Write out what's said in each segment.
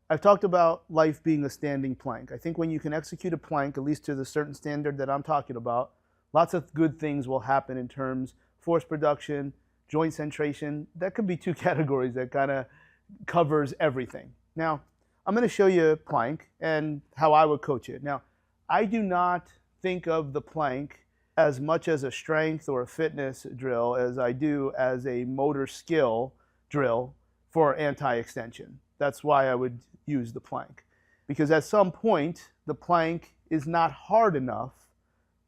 I've talked about life being a standing plank. I think when you can execute a plank, at least to the certain standard that I'm talking about, lots of good things will happen in terms force production, joint centration. That could be two categories that kind of covers everything. Now, I'm going to show you a plank and how I would coach it. Now, I do not think of the plank as much as a strength or a fitness drill as I do as a motor skill drill for anti-extension. That's why I would use the plank. Because at some point, the plank is not hard enough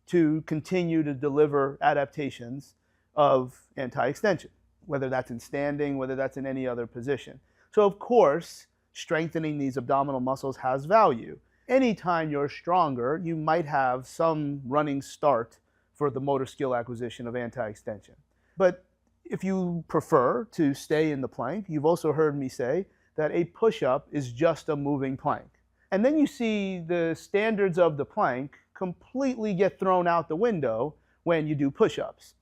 to continue to deliver adaptations of anti-extension, whether that's in standing, whether that's in any other position. So of course, strengthening these abdominal muscles has value. Anytime you're stronger, you might have some running start for the motor skill acquisition of anti-extension. But if you prefer to stay in the plank, you've also heard me say that a push-up is just a moving plank. And then you see the standards of the plank completely get thrown out the window when you do push-ups.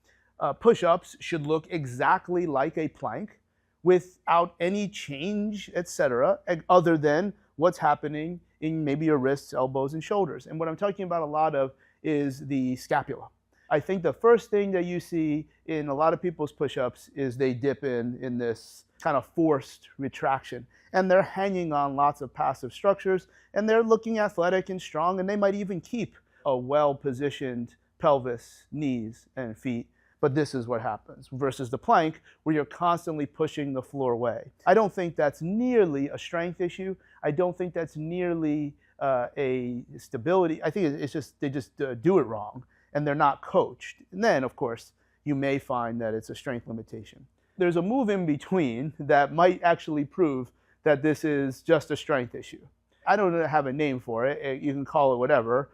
Push-ups should look exactly like a plank without any change, etc., other than what's happening in maybe your wrists, elbows, and shoulders. And what I'm talking about a lot of is the scapula. I think the first thing that you see in a lot of people's push-ups is they dip in this kind of forced retraction. And they're hanging on lots of passive structures, and they're looking athletic and strong, and they might even keep a well-positioned pelvis, knees, and feet. But this is what happens versus the plank where you're constantly pushing the floor away. I don't think that's nearly a strength issue. I don't think that's nearly a stability. I think it's just they just do it wrong and they're not coached. And then, of course, you may find that it's a strength limitation. There's a move in between that might actually prove that this is just a strength issue. I don't have a name for it. You can call it whatever.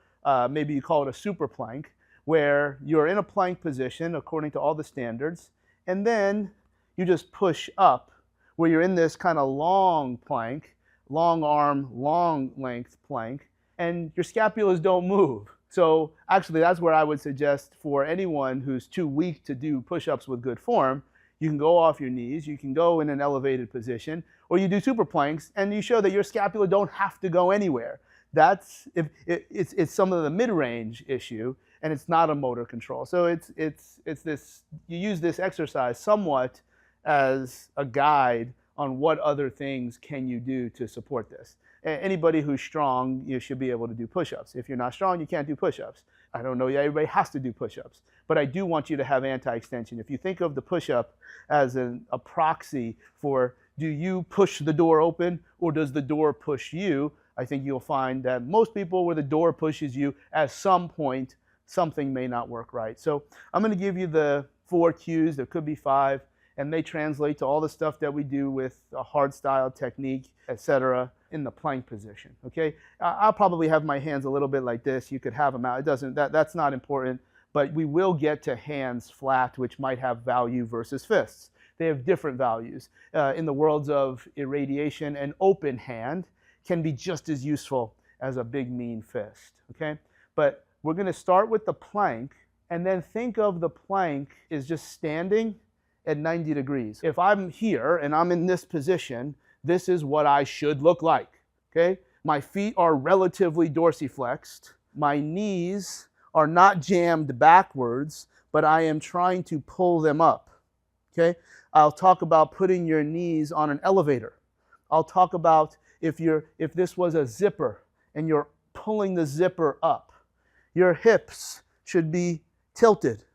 Maybe you call it a super plank, where you're in a plank position according to all the standards, and then you just push up, where you're in this kind of long plank, long arm, long length plank, and your scapulas don't move. So actually that's where I would suggest for anyone who's too weak to do push-ups with good form, you can go off your knees, you can go in an elevated position, or you do super planks and you show that your scapula don't have to go anywhere. That's it's some of the mid-range issue, and it's not a motor control. So it's this, you use this exercise somewhat as a guide on what other things can you do to support this. Anybody who's strong, you should be able to do push-ups. If you're not strong, you can't do push-ups. I don't know, everybody has to do push-ups, but I do want you to have anti-extension. If you think of the push-up as a proxy for, do you push the door open or does the door push you? I think you'll find that most people where the door pushes you, at some point, something may not work right. So I'm going to give you the 4 cues, there could be 5, and they translate to all the stuff that we do with a hard style technique, etc., in the plank position. Okay, I'll probably have my hands a little bit like this. You could have them out. It doesn't. That's not important. But we will get to hands flat, which might have value versus fists. They have different values. In the worlds of irradiation, an open hand can be just as useful as a big mean fist. Okay, but we're going to start with the plank, and then think of the plank as just standing at 90 degrees. If I'm here and I'm in this position, this is what I should look like, okay? My feet are relatively dorsiflexed. My knees are not jammed backwards, but I am trying to pull them up, okay? I'll talk about putting your knees on an elevator. I'll talk about if this was a zipper and you're pulling the zipper up. Your hips should be tilted,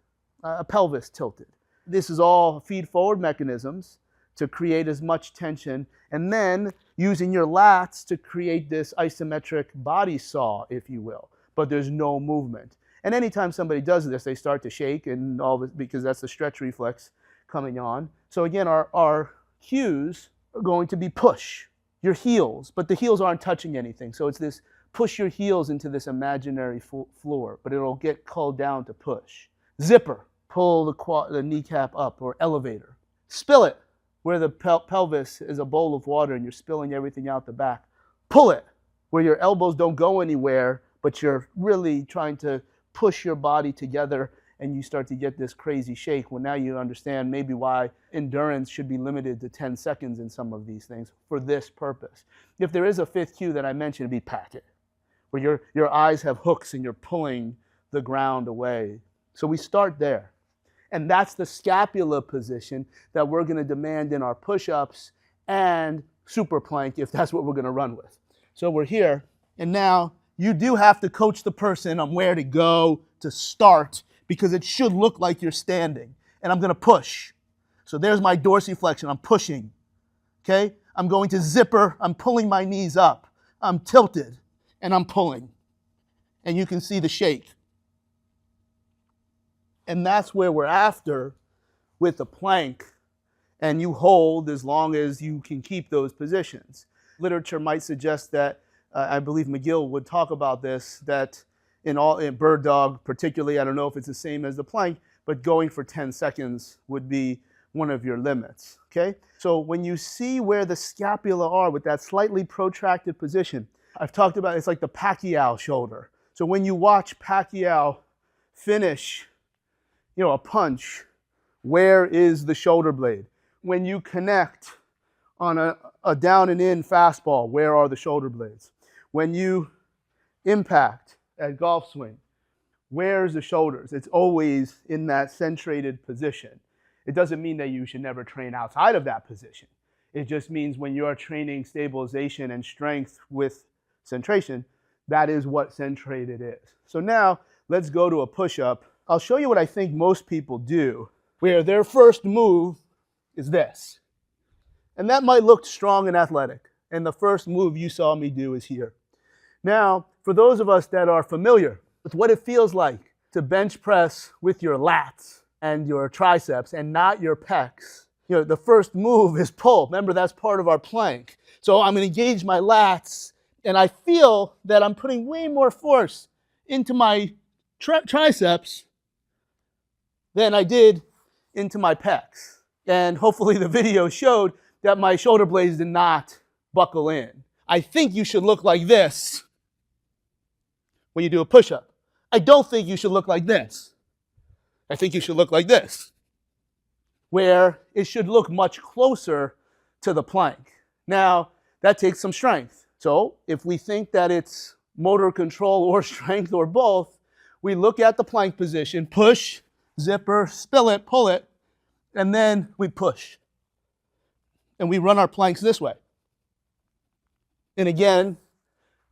pelvis tilted. This is all feed-forward mechanisms to create as much tension, and then using your lats to create this isometric body saw, if you will, but there's no movement. And anytime somebody does this, they start to shake and all this, because that's the stretch reflex coming on. So again, our cues are going to be push your heels, but the heels aren't touching anything. So it's this push your heels into this imaginary floor, but it'll get called down to push. Zipper, pull the kneecap up, or elevator. Spill it, where the pelvis is a bowl of water and you're spilling everything out the back. Pull it, where your elbows don't go anywhere, but you're really trying to push your body together and you start to get this crazy shake. Well, now you understand maybe why endurance should be limited to 10 seconds in some of these things for this purpose. If there is a fifth cue that I mentioned, it'd be packet, where your eyes have hooks and you're pulling the ground away. So we start there. And that's the scapula position that we're going to demand in our push-ups and super plank if that's what we're going to run with. So we're here, and now you do have to coach the person on where to go to start, because it should look like you're standing. And I'm going to push. So there's my dorsiflexion. I'm pushing. Okay? I'm going to zipper. I'm pulling my knees up. I'm tilted, and I'm pulling. And you can see the shake. And that's where we're after with the plank. And you hold as long as you can keep those positions. Literature might suggest that, I believe McGill would talk about this, that in bird dog particularly, I don't know if it's the same as the plank, but going for 10 seconds would be one of your limits, okay? So when you see where the scapula are with that slightly protracted position, I've talked about it's like the Pacquiao shoulder. So when you watch Pacquiao finish, a punch, where is the shoulder blade? When you connect on a down and in fastball, where are the shoulder blades? When you impact at golf swing, where's the shoulders? It's always in that centrated position. It doesn't mean that you should never train outside of that position. It just means when you're training stabilization and strength with centration, that is what centrated is. So now let's go to a push-up. I'll show you what I think most people do, where their first move is this. And that might look strong and athletic. And the first move you saw me do is here. Now, for those of us that are familiar with what it feels like to bench press with your lats and your triceps and not your pecs, the first move is pull. Remember, that's part of our plank. So I'm going to engage my lats, and I feel that I'm putting way more force into my triceps than I did into my pecs. And hopefully the video showed that my shoulder blades did not buckle in. I think you should look like this when you do a push-up. I don't think you should look like this. I think you should look like this, where it should look much closer to the plank. Now, that takes some strength. So if we think that it's motor control or strength or both, we look at the plank position, push, zipper, spill it, pull it, and then we push. And we run our planks this way. And again,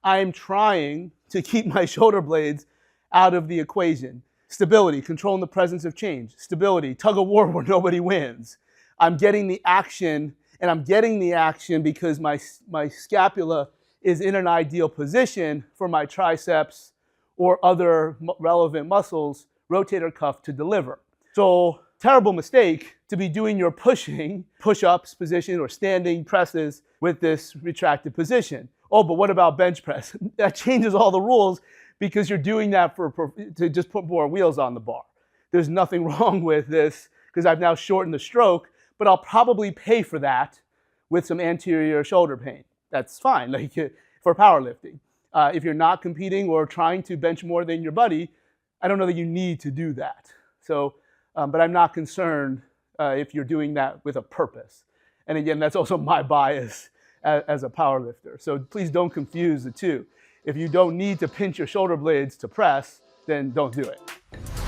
I'm trying to keep my shoulder blades out of the equation. Stability, controlling the presence of change. Stability, tug of war where nobody wins. I'm getting the action, and I'm getting the action because my scapula is in an ideal position for my triceps or other relevant muscles, rotator cuff, to deliver. So, terrible mistake to be doing your push-ups position or standing presses with this retracted position. Oh, but what about bench press? That changes all the rules because you're doing that to just put more wheels on the bar. There's nothing wrong with this because I've now shortened the stroke, but I'll probably pay for that with some anterior shoulder pain. That's fine, like for powerlifting. If you're not competing or trying to bench more than your buddy, I don't know that you need to do that. So, but I'm not concerned if you're doing that with a purpose. And again, that's also my bias as a powerlifter. So please don't confuse the two. If you don't need to pinch your shoulder blades to press, then don't do it.